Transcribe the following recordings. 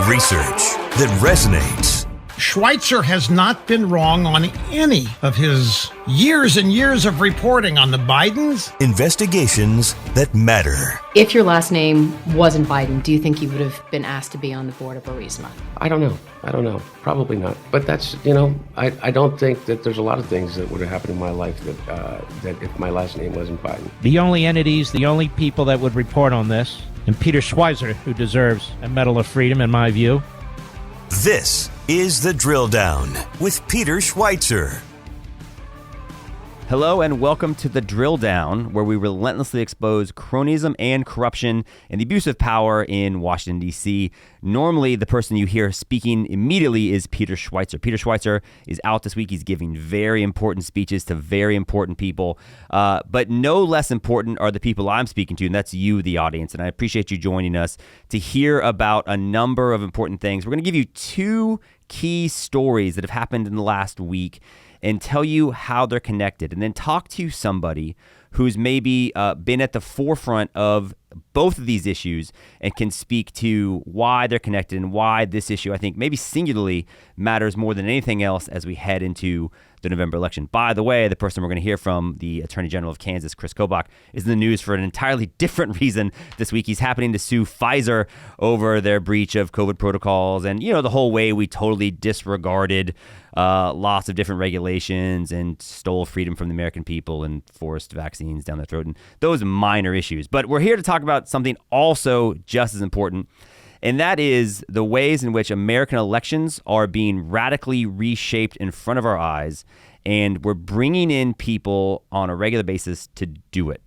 Research that resonates. Schweizer has not been wrong on any of his years and years of reporting on the Bidens. Investigations that matter. If your last name wasn't Biden, do you think you would have been asked to be on the board of Burisma? I don't know. Probably not. But that's, I don't think that there's a lot of things that would have happened in my life that if my last name wasn't Biden. The only entities, the only people that would report on this, and Peter Schweizer, who deserves a Medal of Freedom, in my view. This is The Drill Down with Peter Schweizer. Hello and welcome to The Drill Down, where we relentlessly expose cronyism and corruption and the abuse of power in Washington, D.C. Normally, the person you hear speaking immediately is Peter Schweizer. Peter Schweizer is out this week. He's giving very important speeches to very important people. But no less important are the people I'm speaking to, and that's you, the audience. And I appreciate you joining us to hear about a number of important things. We're going to give you two key stories that have happened in the last week and tell you how they're connected, and then talk to somebody who's maybe been at the forefront of both of these issues and can speak to why they're connected and why this issue, I think, maybe singularly matters more than anything else as we head into the November election. By the way, the person we're going to hear from, the Attorney General of Kansas, Kris Kobach, is in the news for an entirely different reason this week. He's happening to sue Schweizer over their breach of COVID protocols and, the whole way we totally disregarded lots of different regulations and stole freedom from the American people and forced vaccines down their throat and those minor issues. But we're here to talk about something also just as important, and that is the ways in which American elections are being radically reshaped in front of our eyes, and we're bringing in people on a regular basis to do it.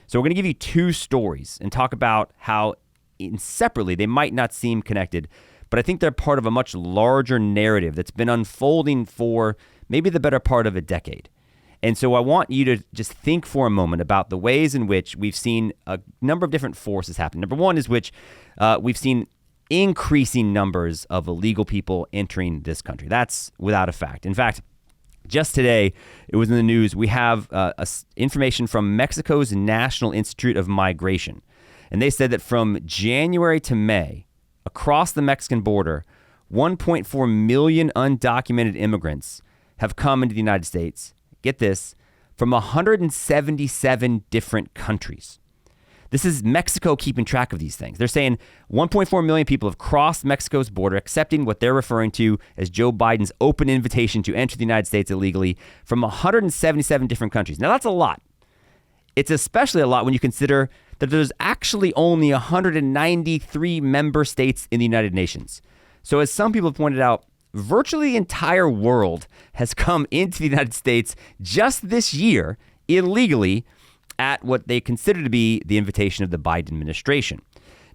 So we're going to give you two stories and talk about how separately they might not seem connected, but I think they're part of a much larger narrative that's been unfolding for maybe the better part of a decade. And so I want you to just think for a moment about the ways in which we've seen a number of different forces happen. Number one is which we've seen increasing numbers of illegal people entering this country. That's without a fact. In fact, just today, it was in the news, we have information from Mexico's National Institute of Migration. And they said that from January to May, across the Mexican border, 1.4 million undocumented immigrants have come into the United States, get this, from 177 different countries. This is Mexico keeping track of these things. They're saying 1.4 million people have crossed Mexico's border, accepting what they're referring to as Joe Biden's open invitation to enter the United States illegally from 177 different countries. Now, that's a lot. It's especially a lot when you consider that there's actually only 193 member states in the United Nations. So as some people have pointed out, virtually the entire world has come into the United States just this year illegally at what they consider to be the invitation of the Biden administration.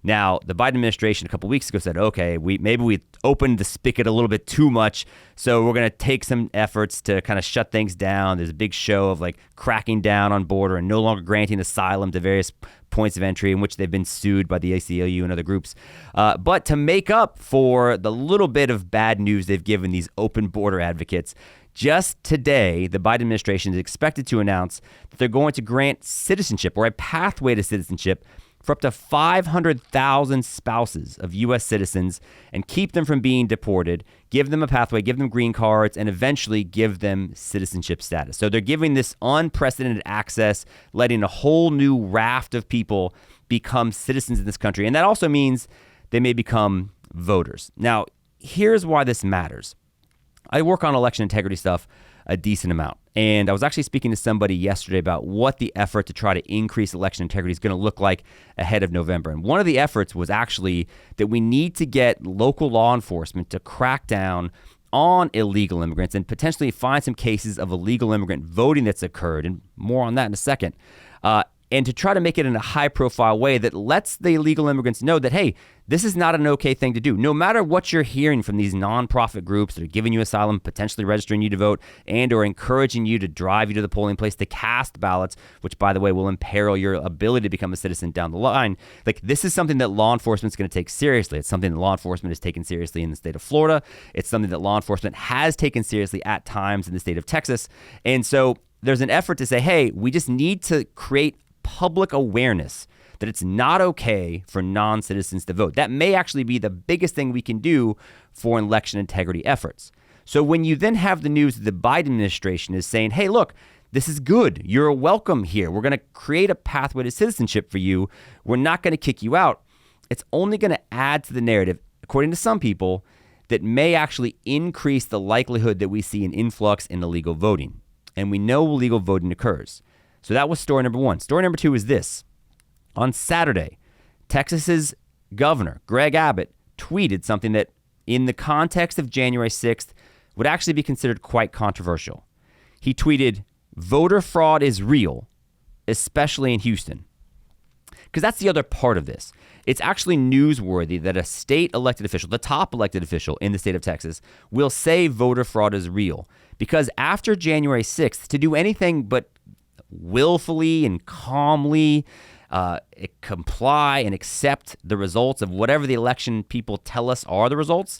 Now, the Biden administration a couple weeks ago said, okay, maybe we opened the spigot a little bit too much, so we're going to take some efforts to kind of shut things down. There's a big show of cracking down on border and no longer granting asylum to various points of entry in which they've been sued by the ACLU and other groups. But to make up for the little bit of bad news they've given these open border advocates, just today, the Biden administration is expected to announce that they're going to grant citizenship or a pathway to citizenship for up to 500,000 spouses of U.S. citizens and keep them from being deported, give them a pathway, give them green cards, and eventually give them citizenship status. So they're giving this unprecedented access, letting a whole new raft of people become citizens in this country. And that also means they may become voters. Now, here's why this matters. I work on election integrity stuff a decent amount. And I was actually speaking to somebody yesterday about what the effort to try to increase election integrity is going to look like ahead of November. And one of the efforts was actually that we need to get local law enforcement to crack down on illegal immigrants and potentially find some cases of illegal immigrant voting that's occurred, and more on that in a second. And to try to make it in a high-profile way that lets the illegal immigrants know that, hey, this is not an okay thing to do. No matter what you're hearing from these nonprofit groups that are giving you asylum, potentially registering you to vote, and or encouraging you to drive you to the polling place to cast ballots, which, by the way, will imperil your ability to become a citizen down the line. This is something that law enforcement is going to take seriously. It's something that law enforcement has taken seriously in the state of Florida. It's something that law enforcement has taken seriously at times in the state of Texas. And so there's an effort to say, hey, we just need to create public awareness that it's not okay for non-citizens to vote. That may actually be the biggest thing we can do for election integrity efforts. So when you then have the news that the Biden administration is saying, hey, look, this is good. You're welcome here. We're going to create a pathway to citizenship for you. We're not going to kick you out. It's only going to add to the narrative, according to some people, that may actually increase the likelihood that we see an influx in illegal voting. And we know illegal voting occurs. So that was story number one. Story number two is this. On Saturday, Texas's governor, Greg Abbott, tweeted something that, in the context of January 6th, would actually be considered quite controversial. He tweeted, "Voter fraud is real, especially in Houston." Because that's the other part of this. It's actually newsworthy that a state elected official, the top elected official in the state of Texas, will say voter fraud is real. Because after January 6th, to do anything but willfully and calmly comply and accept the results of whatever the election people tell us are the results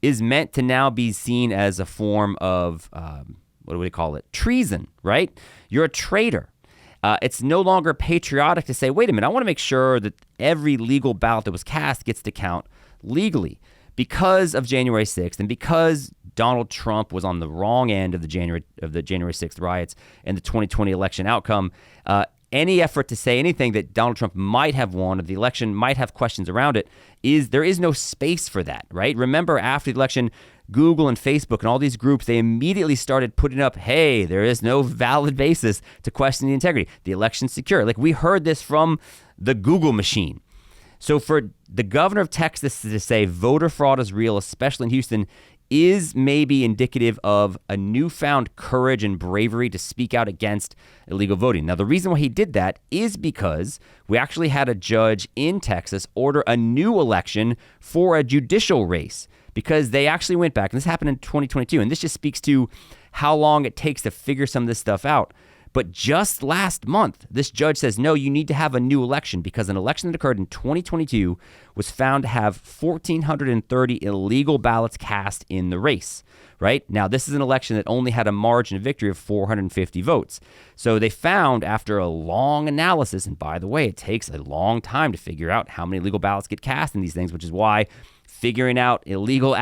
is meant to now be seen as a form of, what do we call it? Treason, right? You're a traitor. It's no longer patriotic to say, wait a minute, I want to make sure that every legal ballot that was cast gets to count legally. Because of January 6th and because Donald Trump was on the wrong end of the January 6th riots and the 2020 election outcome, any effort to say anything that Donald Trump might have won or the election might have questions around it, there is no space for that, right? Remember, after the election, Google and Facebook and all these groups, they immediately started putting up, hey, there is no valid basis to question the integrity. The election's secure. Like, we heard this from the Google machine. So for the governor of Texas to say voter fraud is real, especially in Houston, is maybe indicative of a newfound courage and bravery to speak out against illegal voting. Now, the reason why he did that is because we actually had a judge in Texas order a new election for a judicial race, because they actually went back, and this happened in 2022, and this just speaks to how long it takes to figure some of this stuff out. But just last month, this judge says, no, you need to have a new election because an election that occurred in 2022 was found to have 1,430 illegal ballots cast in the race, right? Now, this is an election that only had a margin of victory of 450 votes. So they found, after a long analysis, and by the way, it takes a long time to figure out how many illegal ballots get cast in these things, which is why figuring out illegal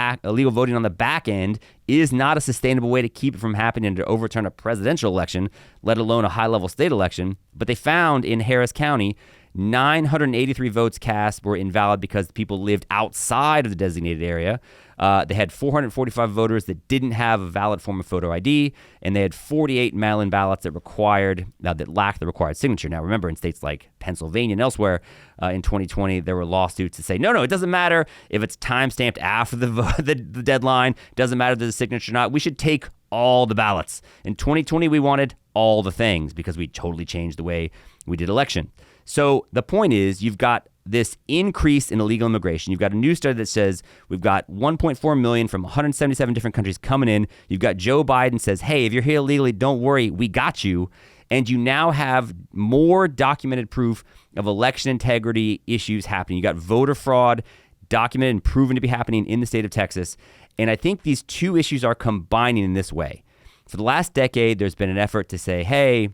voting on the back end is not a sustainable way to keep it from happening and to overturn a presidential election, let alone a high-level state election. But they found in Harris County, 983 votes cast were invalid because people lived outside of the designated area. They had 445 voters that didn't have a valid form of photo ID, and they had 48 mail-in ballots that lacked the required signature. Now, remember, in states like Pennsylvania and elsewhere, in 2020, there were lawsuits to say, no, it doesn't matter if it's time-stamped after the deadline. It doesn't matter if there's a signature or not. We should take all the ballots. In 2020, we wanted all the things because we totally changed the way we did election. So the point is, you've got this increase in illegal immigration. You've got a new study that says we've got 1.4 million from 177 different countries coming in. You've got Joe Biden says, hey, if you're here illegally, don't worry, we got you. And you now have more documented proof of election integrity issues happening. You got voter fraud documented and proven to be happening in the state of Texas. And I think these two issues are combining in this way. For the last decade, there's been an effort to say, hey,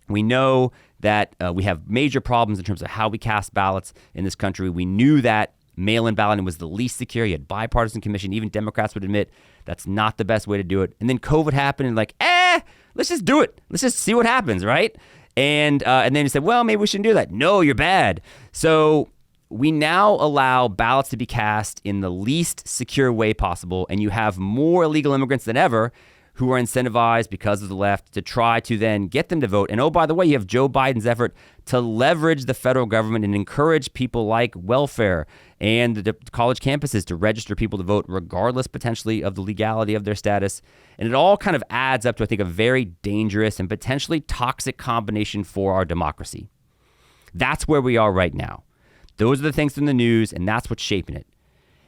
we know that we have major problems in terms of how we cast ballots in this country. We knew that mail-in balloting was the least secure. You had bipartisan commission. Even Democrats would admit that's not the best way to do it. And then COVID happened and let's just do it. Let's just see what happens, right? And then you said, well, maybe we shouldn't do that. No, you're bad. So we now allow ballots to be cast in the least secure way possible, and you have more illegal immigrants than ever who are incentivized because of the left to try to then get them to vote. And oh, by the way, you have Joe Biden's effort to leverage the federal government and encourage people like welfare and the college campuses to register people to vote regardless potentially of the legality of their status. And it all kind of adds up to, I think, a very dangerous and potentially toxic combination for our democracy. That's where we are right now. Those are the things from the news, and that's what's shaping it.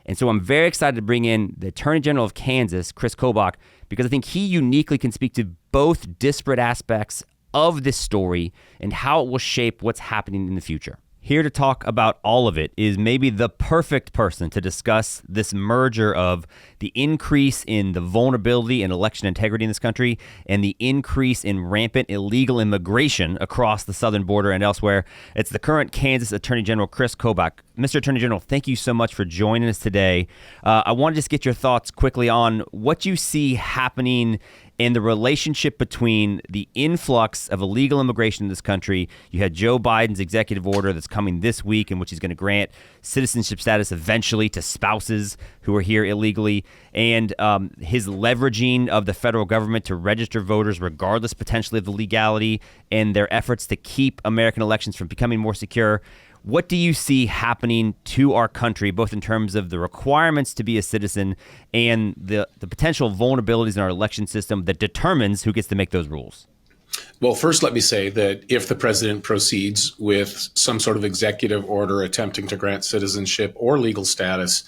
And so I'm very excited to bring in the Attorney General of Kansas, Kris Kobach, because I think he uniquely can speak to both disparate aspects of this story and how it will shape what's happening in the future. Here to talk about all of it is maybe the perfect person to discuss this merger of the increase in the vulnerability and election integrity in this country and the increase in rampant illegal immigration across the southern border and elsewhere. It's the current Kansas Attorney General, Kris Kobach. Mr. Attorney General, thank you so much for joining us today. I want to just get your thoughts quickly on what you see happening in the relationship between the influx of illegal immigration in this country. You had Joe Biden's executive order that's coming this week in which he's going to grant citizenship status eventually to spouses who are here illegally, and his leveraging of the federal government to register voters regardless potentially of the legality, and their efforts to keep American elections from becoming more secure. What do you see happening to our country, both in terms of the requirements to be a citizen and the potential vulnerabilities in our election system that determines who gets to make those rules? Well, first, let me say that if the president proceeds with some sort of executive order attempting to grant citizenship or legal status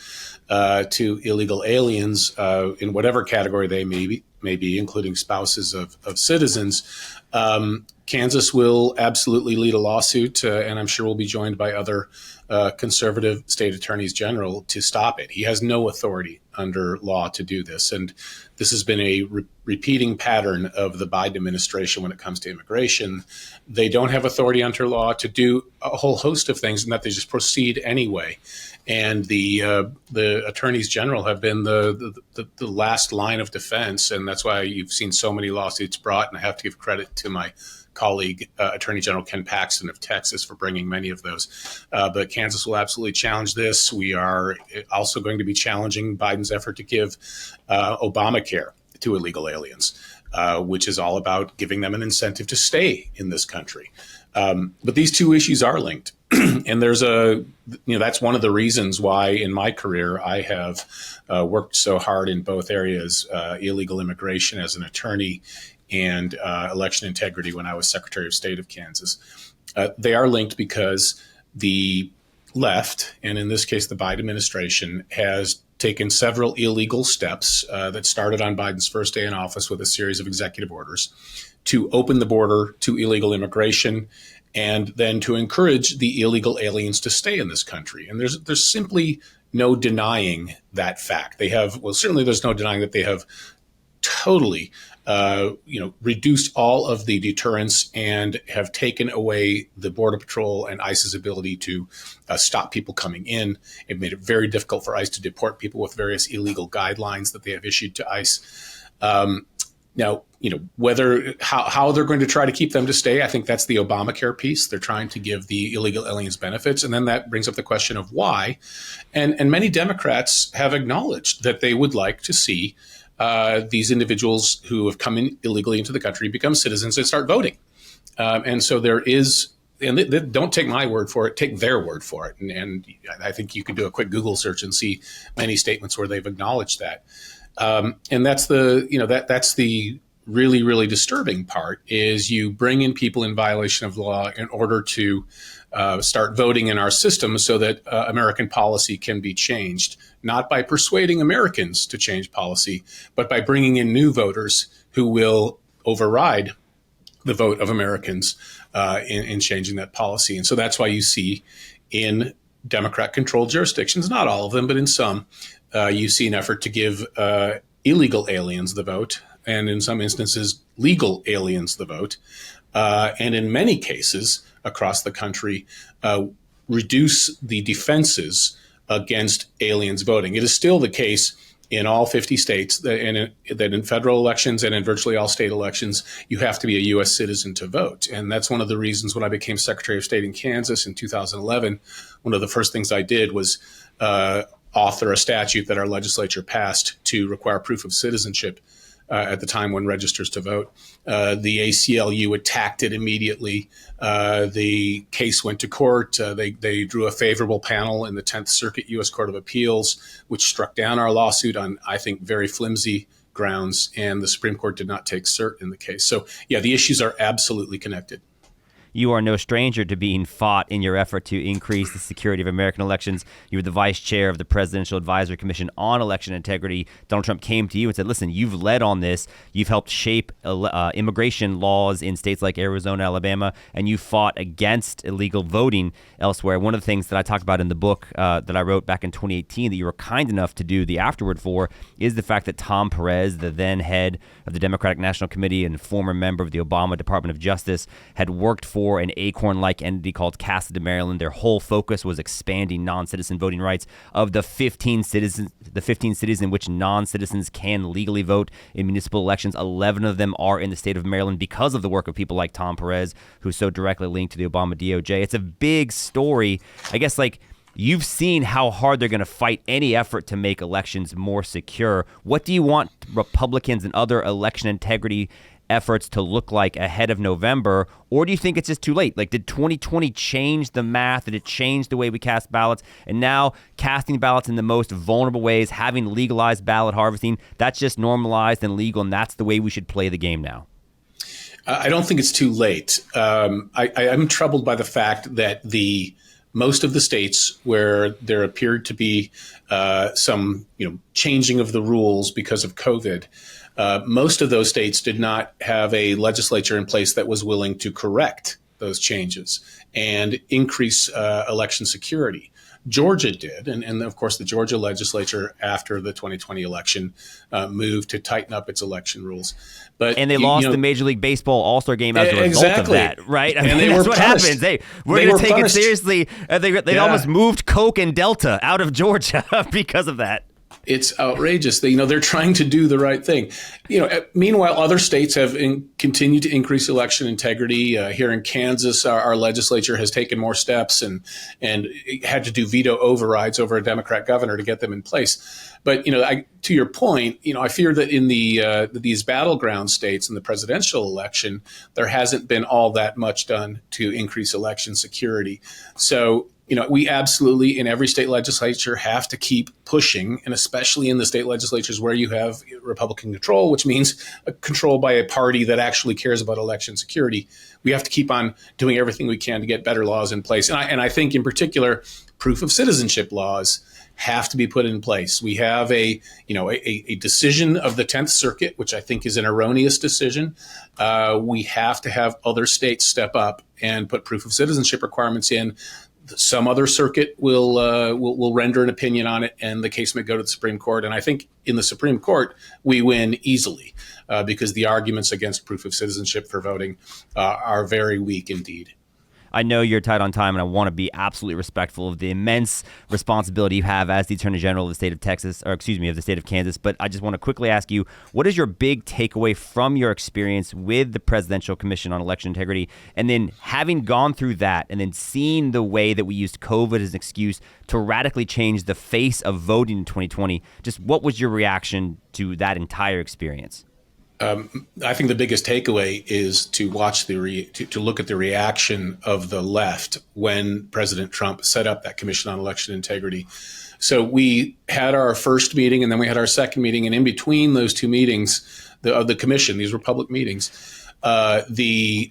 to illegal aliens in whatever category they may be, including spouses of citizens, Kansas will absolutely lead a lawsuit, and I'm sure will be joined by other conservative state attorneys general to stop it. He has no authority under law to do this. And this has been a repeating pattern of the Biden administration when it comes to immigration. They don't have authority under law to do a whole host of things, and that they just proceed anyway. And the attorneys general have been the last line of defense, and that's why you've seen so many lawsuits brought. And I have to give credit to my colleague, Attorney General Ken Paxton of Texas, for bringing many of those. But Kansas will absolutely challenge this. We are also going to be challenging Biden's effort to give Obamacare to illegal aliens, which is all about giving them an incentive to stay in this country. But these two issues are linked. And that's one of the reasons why in my career I have worked so hard in both areas, illegal immigration as an attorney and election integrity when I was Secretary of State of Kansas. They are linked because the left, and in this case the Biden administration, has taken several illegal steps that started on Biden's first day in office with a series of executive orders to open the border to illegal immigration and then to encourage the illegal aliens to stay in this country. And there's simply no denying that fact. Certainly there's no denying that they have totally reduced all of the deterrence and have taken away the Border Patrol and ICE's ability to stop people coming in. It made it very difficult for ICE to deport people with various illegal guidelines that they have issued to ICE. Now, how they're going to try to keep them to stay, I think that's the Obamacare piece. They're trying to give the illegal aliens benefits. And then that brings up the question of why. And many Democrats have acknowledged that they would like to see these individuals who have come in illegally into the country become citizens and start voting. And so there is, and don't take my word for it, take their word for it. And I think you could do a quick Google search and see many statements where they've acknowledged that. And that's that's the really, really disturbing part, is you bring in people in violation of law in order to start voting in our system so that American policy can be changed, not by persuading Americans to change policy, but by bringing in new voters who will override the vote of Americans in changing that policy. And so that's why you see in Democrat-controlled jurisdictions, not all of them, but in some, you see an effort to give illegal aliens the vote, and in some instances, legal aliens the vote. And in many cases across the country, reduce the defenses against aliens voting. It is still the case in all 50 states that in federal elections and in virtually all state elections, you have to be a U.S. citizen to vote. And that's one of the reasons when I became Secretary of State in Kansas in 2011, one of the first things I did was author a statute that our legislature passed to require proof of citizenship at the time one registers to vote. The ACLU attacked it immediately. The case went to court. They drew a favorable panel in the 10th Circuit U.S. Court of Appeals, which struck down our lawsuit on, I think, very flimsy grounds, and the Supreme Court did not take cert in the case. So, yeah, the issues are absolutely connected. you are no stranger to being fought in your effort to increase the security of American elections. You were the vice chair of the Presidential Advisory Commission on Election Integrity. Donald Trump came to you and said, listen, you've led on this. You've helped shape immigration laws in states like Arizona, Alabama, and you fought against illegal voting elsewhere. One of the things that I talked about in the book that I wrote back in 2018 that you were kind enough to do the afterword for is the fact that Tom Perez, the then head of the Democratic National Committee and former member of the Obama Department of Justice, had worked for an acorn-like entity called Casa de Maryland. Their whole focus was expanding non-citizen voting rights. Of the 15 cities in which non-citizens can legally vote in municipal elections, 11 of them are in the state of Maryland because of the work of people like Tom Perez, who's so directly linked to the Obama DOJ. It's a big story. I guess, like, you've seen how hard they're going to fight any effort to make elections more secure. What do you want Republicans and other election integrity efforts to look like ahead of November? Or do you think it's just too late? Like, did 2020 change the math? Did it change the way we cast ballots? And now casting ballots in the most vulnerable ways, having legalized ballot harvesting, that's just normalized and legal, and that's the way we should play the game now? I don't think it's too late. I'm troubled by the fact that most of the states where there appeared to be some changing of the rules because of COVID, most of those states did not have a legislature in place that was willing to correct those changes and increase election security. Georgia did, and of course the Georgia legislature after the 2020 election moved to tighten up its election rules. And they lost the Major League Baseball All-Star game as a result of that, right? I mean, that's what happens. We're going to take it seriously. They almost moved Coke and Delta out of Georgia because of that. It's outrageous. They're trying to do the right thing. Meanwhile, other states have continued to increase election integrity. Here in Kansas, our legislature has taken more steps and had to do veto overrides over a Democrat governor to get them in place. But to your point, I fear that in these battleground states in the presidential election, there hasn't been all that much done to increase election security. So we absolutely, in every state legislature, have to keep pushing, and especially in the state legislatures where you have Republican control, which means control by a party that actually cares about election security. We have to keep on doing everything we can to get better laws in place. And I think in particular, proof of citizenship laws have to be put in place. We have a decision of the 10th Circuit, which I think is an erroneous decision. We have to have other states step up and put proof of citizenship requirements in. Some other circuit will render an opinion on it, and the case may go to the Supreme Court. And I think in the Supreme Court, we win easily because the arguments against proof of citizenship for voting are very weak indeed. I know you're tight on time, and I want to be absolutely respectful of the immense responsibility you have as the Attorney General of the state of Texas, of the state of Kansas. But I just want to quickly ask you, what is your big takeaway from your experience with the Presidential Commission on Election Integrity? And then having gone through that and then seeing the way that we used COVID as an excuse to radically change the face of voting in 2020, just what was your reaction to that entire experience? I think the biggest takeaway is to watch to look at the reaction of the left when President Trump set up that Commission on Election Integrity. So we had our first meeting, and then we had our second meeting, and in between those two meetings of the commission, these were public meetings, the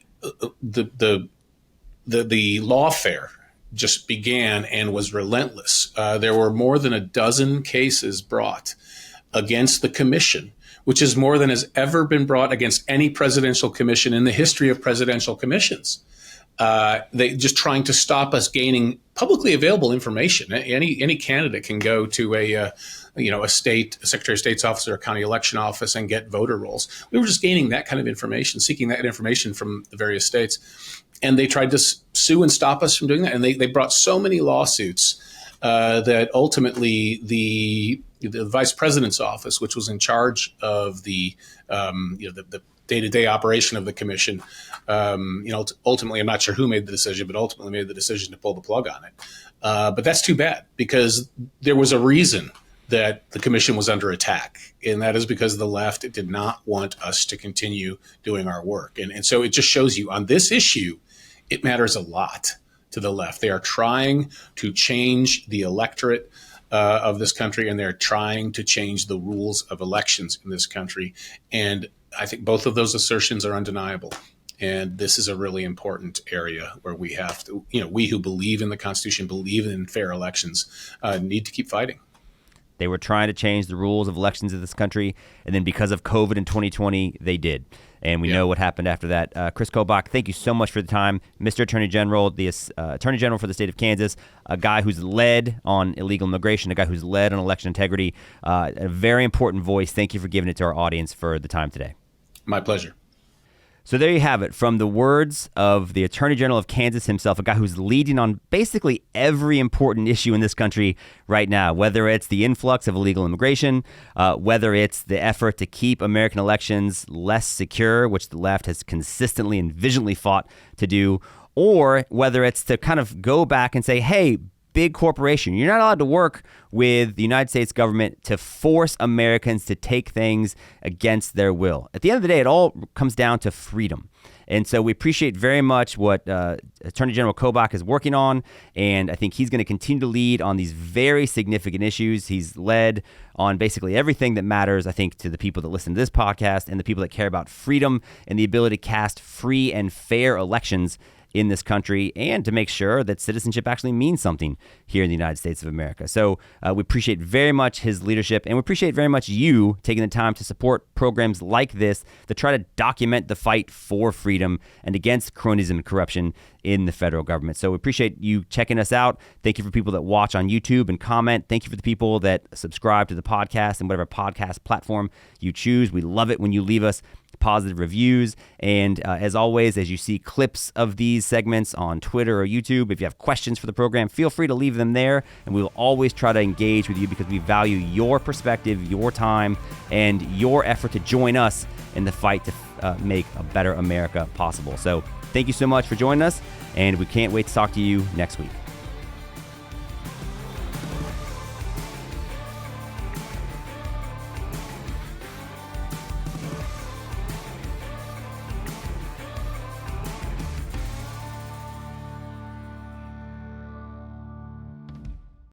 lawfare just began and was relentless. There were more than a dozen cases brought against the commission, which is more than has ever been brought against any presidential commission in the history of presidential commissions. They just trying to stop us gaining publicly available information. Any candidate can go to a Secretary of State's office or a county election office and get voter rolls. We were just gaining that kind of information, seeking that information from the various states. And they tried to sue and stop us from doing that. And they brought so many lawsuits that ultimately the vice president's office, which was in charge of the day-to-day operation of the commission, ultimately, I'm not sure who made the decision, but ultimately made the decision to pull the plug on it. But that's too bad, because there was a reason that the commission was under attack, and that is because the left did not want us to continue doing our work. And so it just shows you on this issue, it matters a lot to the left. They are trying to change the electorate of this country, and they're trying to change the rules of elections in this country. And I think both of those assertions are undeniable. And this is a really important area where we have to, we who believe in the Constitution, believe in fair elections, need to keep fighting. They were trying to change the rules of elections in this country, and then because of COVID in 2020, they did. And we know what happened after that. Kris Kobach, thank you so much for the time. Mr. Attorney General, the Attorney General for the state of Kansas, a guy who's led on illegal immigration, a guy who's led on election integrity, a very important voice. Thank you for giving it to our audience for the time today. My pleasure. So there you have it, from the words of the Attorney General of Kansas himself, a guy who's leading on basically every important issue in this country right now, whether it's the influx of illegal immigration, whether it's the effort to keep American elections less secure, which the left has consistently and vigilantly fought to do, or whether it's to kind of go back and say, hey, big corporation, you're not allowed to work with the United States government to force Americans to take things against their will. At the end of the day, it all comes down to freedom. And so we appreciate very much what Attorney General Kobach is working on, and I think he's going to continue to lead on these very significant issues. He's led on basically everything that matters, I think, to the people that listen to this podcast and the people that care about freedom and the ability to cast free and fair elections in this country, and to make sure that citizenship actually means something here in the United States of America. So we appreciate very much his leadership, and we appreciate very much you taking the time to support programs like this that try to document the fight for freedom and against cronyism and corruption in the federal government. So we appreciate you checking us out. Thank you for people that watch on YouTube and comment. Thank you for the people that subscribe to the podcast and whatever podcast platform you choose. We love it when you leave us positive reviews. And as always, as you see clips of these segments on Twitter or YouTube, if you have questions for the program, feel free to leave them there. And we will always try to engage with you because we value your perspective, your time, and your effort to join us in the fight to make a better America possible. So thank you so much for joining us, and we can't wait to talk to you next week.